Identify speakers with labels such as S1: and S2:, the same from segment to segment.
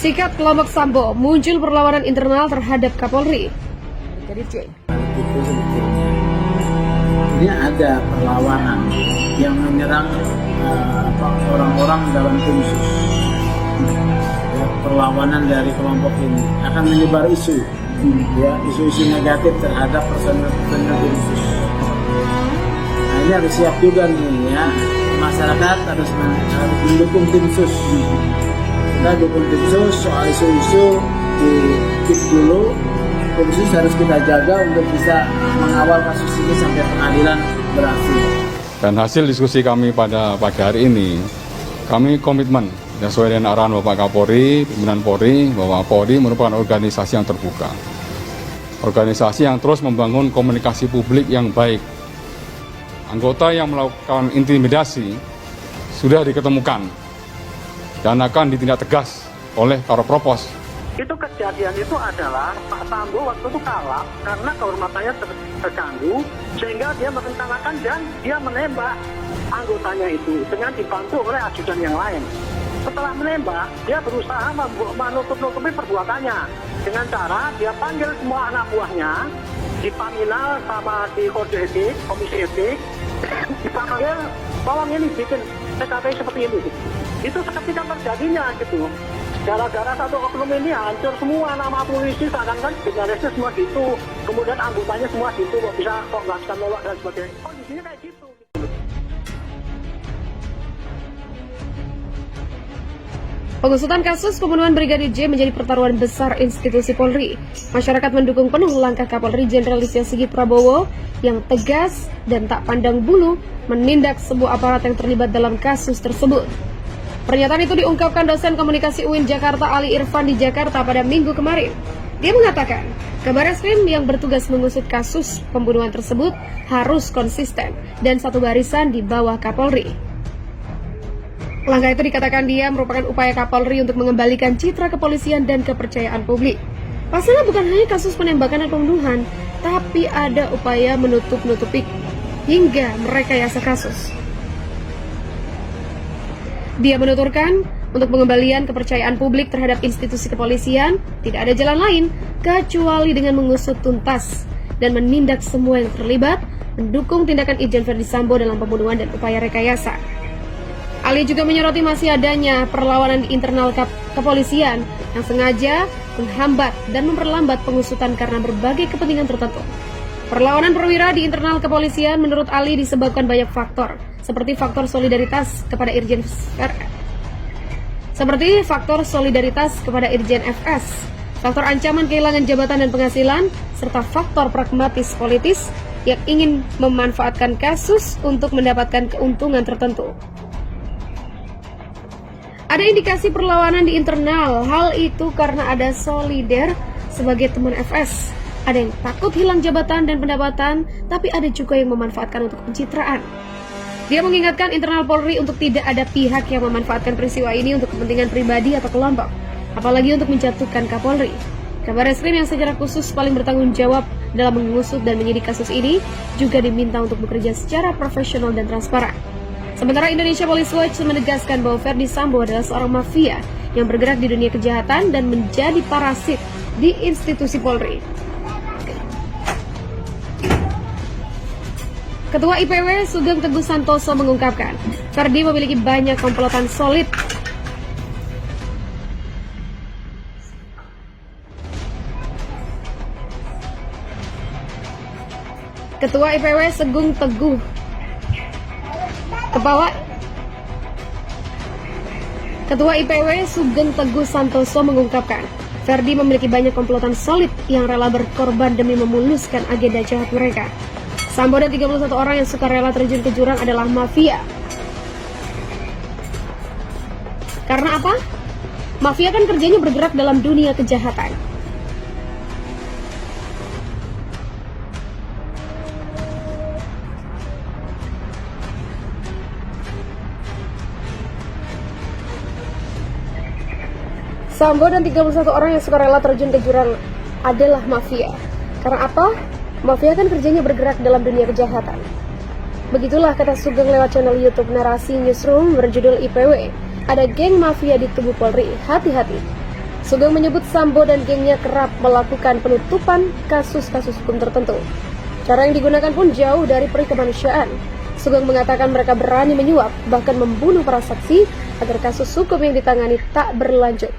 S1: Sikap kelompok Sambo, muncul perlawanan internal terhadap Kapolri. Brigadir J.
S2: Itu sebetulnya ini ada perlawanan yang menyerang orang-orang dalam tim sus. Ya, perlawanan dari kelompok ini akan menyebar isu, ya, isu-isu negatif terhadap personel tim sus. Nah, ini harus siap juga nih, ya, masyarakat harus mendukung tim sus. Kita dukung tim sus, soal isu-isu di keep dulu. Tim sus harus kita jaga untuk bisa mengawal kasus ini sampai pengadilan berakhir.
S3: Dan hasil diskusi kami pada pagi hari ini, kami komitmen sesuai dengan arahan Bapak Kapolri, pimpinan Polri, bahwa Polri merupakan organisasi yang terbuka. Organisasi yang terus membangun komunikasi publik yang baik. Anggota yang melakukan intimidasi sudah diketemukan dan akan ditindak tegas oleh Karopropos.
S4: Itu kejadian itu adalah Pak Sambo waktu itu kalah karena kehormatannya terganggu sehingga dia merencanakan dan dia menembak anggotanya itu dengan dibantu oleh ajudan yang lain. Setelah menembak, dia berusaha menutup-nutupi perbuatannya dengan cara dia panggil semua anak buahnya, dipaminal sama di kode etik, komisi etik, dipanggil, tolong ini bikin TKP seperti ini. Itu seketika terjadinya gitu. Gara-gara satu oknum ini hancur semua nama polisi, seakan-akan jurnalisnya semua gitu, kemudian anggotanya semua gitu, kok nggak bisa nolak dan sebagainya. Kondisinya kayak gitu.
S1: Pengusutan kasus pembunuhan Brigadir J menjadi pertaruhan besar institusi Polri. Masyarakat mendukung penuh langkah Kapolri Jenderal Listio Sigit Prabowo yang tegas dan tak pandang bulu menindak sebuah aparat yang terlibat dalam kasus tersebut. Pernyataan itu diungkapkan dosen komunikasi UIN Jakarta Ali Irfan di Jakarta pada Minggu kemarin. Dia mengatakan, Kabareskrim yang bertugas mengusut kasus pembunuhan tersebut harus konsisten dan satu barisan di bawah Kapolri. Langkah itu dikatakan dia merupakan upaya Kapolri untuk mengembalikan citra kepolisian dan kepercayaan publik. Pasalnya bukan hanya kasus penembakan dan pembunuhan, tapi ada upaya menutup-nutupi hingga merekayasa kasus. Dia menuturkan, untuk pengembalian kepercayaan publik terhadap institusi kepolisian, tidak ada jalan lain kecuali dengan mengusut tuntas dan menindak semua yang terlibat, mendukung tindakan Irjen Verdi Sambo dalam pembunuhan dan upaya rekayasa. Ali juga menyoroti masih adanya perlawanan di internal kepolisian yang sengaja menghambat dan memperlambat pengusutan karena berbagai kepentingan tertentu. Perlawanan perwira di internal kepolisian menurut Ali disebabkan banyak faktor, seperti faktor solidaritas kepada Irjen FS, faktor ancaman kehilangan jabatan dan penghasilan, serta faktor pragmatis politis yang ingin memanfaatkan kasus untuk mendapatkan keuntungan tertentu. Ada indikasi perlawanan di internal, hal itu karena ada solider sebagai teman FS. Ada yang takut hilang jabatan dan pendapatan, tapi ada juga yang memanfaatkan untuk pencitraan. Dia mengingatkan internal Polri untuk tidak ada pihak yang memanfaatkan peristiwa ini untuk kepentingan pribadi atau kelompok, apalagi untuk menjatuhkan Kapolri. Kabareskrim yang secara khusus paling bertanggung jawab dalam mengusut dan menyidik kasus ini juga diminta untuk bekerja secara profesional dan transparan. Sementara Indonesia Police Watch menegaskan bahwa Verdi Sambo adalah seorang mafia yang bergerak di dunia kejahatan dan menjadi parasit di institusi Polri. Ketua IPW Sugeng Teguh Santoso mengungkapkan, Verdi memiliki banyak komplotan solid. Ketua IPW Sugeng Teguh Ketua IPW Sugeng Teguh Santoso mengungkapkan, Verdi memiliki banyak komplotan solid yang rela berkorban demi memuluskan agenda jahat mereka. Sambo dan 31 orang yang sukarela terjun ke jurang adalah mafia. Karena apa? Mafia kan kerjanya bergerak dalam dunia kejahatan. Sambo dan 31 orang yang sukarela terjun ke jurang adalah mafia. Karena apa? Mafia kan kerjanya bergerak dalam dunia kejahatan. Begitulah kata Sugeng lewat channel YouTube Narasi Newsroom berjudul IPW. Ada geng mafia di tubuh Polri, hati-hati. Sugeng menyebut Sambo dan gengnya kerap melakukan penutupan kasus-kasus hukum tertentu. Cara yang digunakan pun jauh dari peri kemanusiaan. Sugeng mengatakan mereka berani menyuap, bahkan membunuh para saksi agar kasus hukum yang ditangani tak berlanjut.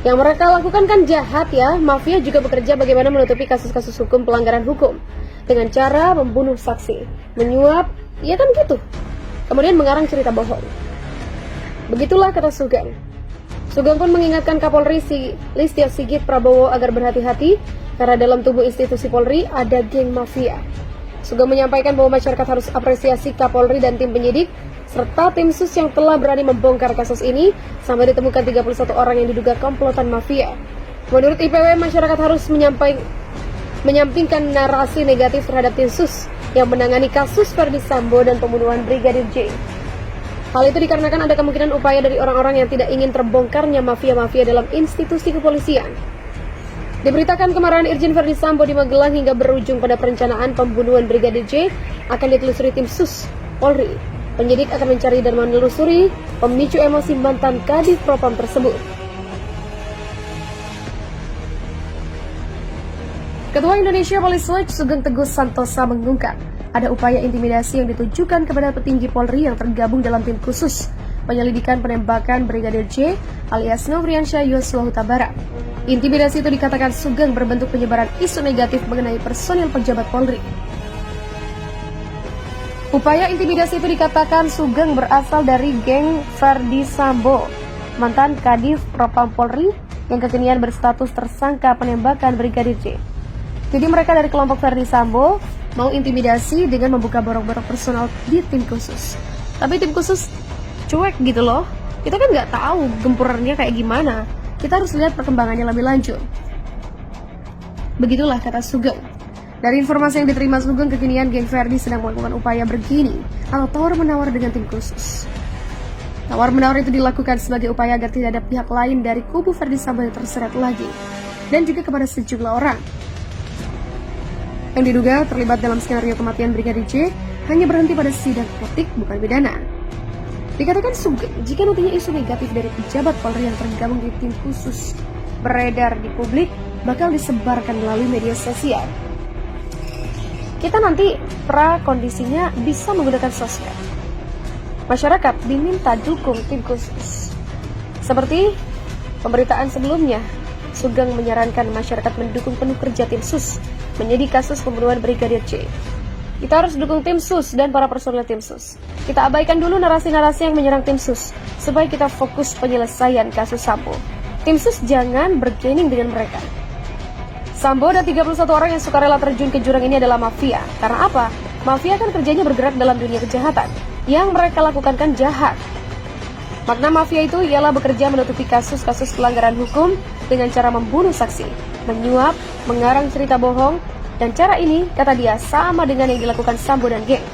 S1: Yang mereka lakukan kan jahat ya, mafia juga bekerja bagaimana menutupi kasus-kasus hukum pelanggaran hukum. Dengan cara membunuh saksi, menyuap, ya kan gitu. Kemudian mengarang cerita bohong. Begitulah kata Sugeng. Sugeng pun mengingatkan Kapolri Listio Sigit Prabowo agar berhati-hati karena dalam tubuh institusi Polri ada geng mafia. Sugeng menyampaikan bahwa masyarakat harus apresiasi Kapolri dan tim penyidik serta tim sus yang telah berani membongkar kasus ini sampai ditemukan 31 orang yang diduga komplotan mafia. Menurut IPW, masyarakat harus menyampingkan narasi negatif terhadap tim sus yang menangani kasus Ferdy Sambo dan pembunuhan Brigadir J. Hal itu dikarenakan ada kemungkinan upaya dari orang-orang yang tidak ingin terbongkarnya mafia-mafia dalam institusi kepolisian. Diberitakan kemarahan Irjen Ferdy Sambo di Magelang hingga berujung pada perencanaan pembunuhan Brigadir J akan ditelusuri tim sus Polri. Penyidik akan mencari dan menelusuri pemicu emosi mantan Kadif Propam tersebut. Ketua Indonesia Police Watch Sugeng Teguh Santosa mengungkap ada upaya intimidasi yang ditujukan kepada petinggi Polri yang tergabung dalam tim khusus penyelidikan penembakan Brigadir J alias Nofriansyah Yosua Huta Barat. Intimidasi itu dikatakan Sugeng berbentuk penyebaran isu negatif mengenai personil pejabat Polri. Upaya intimidasi itu dikatakan Sugeng berasal dari geng Ferdy Sambo, mantan Kadif Propam Polri yang kekinian berstatus tersangka penembakan Brigadir J. Jadi mereka dari kelompok Ferdy Sambo mau intimidasi dengan membuka borok-borok personal di tim khusus. Tapi tim khusus cuek gitu loh. Kita kan nggak tahu gempurannya kayak gimana. Kita harus lihat perkembangannya lebih lanjut. Begitulah kata Sugeng. Dari informasi yang diterima Sugeng, kekinian geng Ferdy sedang melakukan upaya bergaining atau tawar-menawar dengan tim khusus. Tawar-menawar itu dilakukan sebagai upaya agar tidak ada pihak lain dari kubu Ferdy Sambo yang terseret lagi, dan juga kepada sejumlah orang yang diduga terlibat dalam skenario kematian Brigadir J hanya berhenti pada sidang etik bukan pidana. Dikatakan Sugeng, jika nantinya isu negatif dari pejabat Polri yang tergabung di tim khusus beredar di publik, bakal disebarkan melalui media sosial. Kita nanti prakondisinya bisa menggunakan sosmed. Masyarakat diminta dukung tim khusus. Seperti pemberitaan sebelumnya, Sugeng menyarankan masyarakat mendukung penuh kerja tim sus menyidik kasus pembunuhan Brigadir J. Kita harus dukung tim sus dan para personel tim sus. Kita abaikan dulu narasi-narasi yang menyerang tim sus supaya kita fokus penyelesaian kasus Sambo. Tim sus jangan bergaining dengan mereka. Sambo dan 31 orang yang sukarela terjun ke jurang ini adalah mafia. Karena apa? Mafia kan kerjanya bergerak dalam dunia kejahatan. Yang mereka lakukan kan jahat. Makna mafia itu ialah bekerja menutupi kasus-kasus pelanggaran hukum dengan cara membunuh saksi, menyuap, mengarang cerita bohong, dan cara ini, kata dia, sama dengan yang dilakukan Sambo dan geng.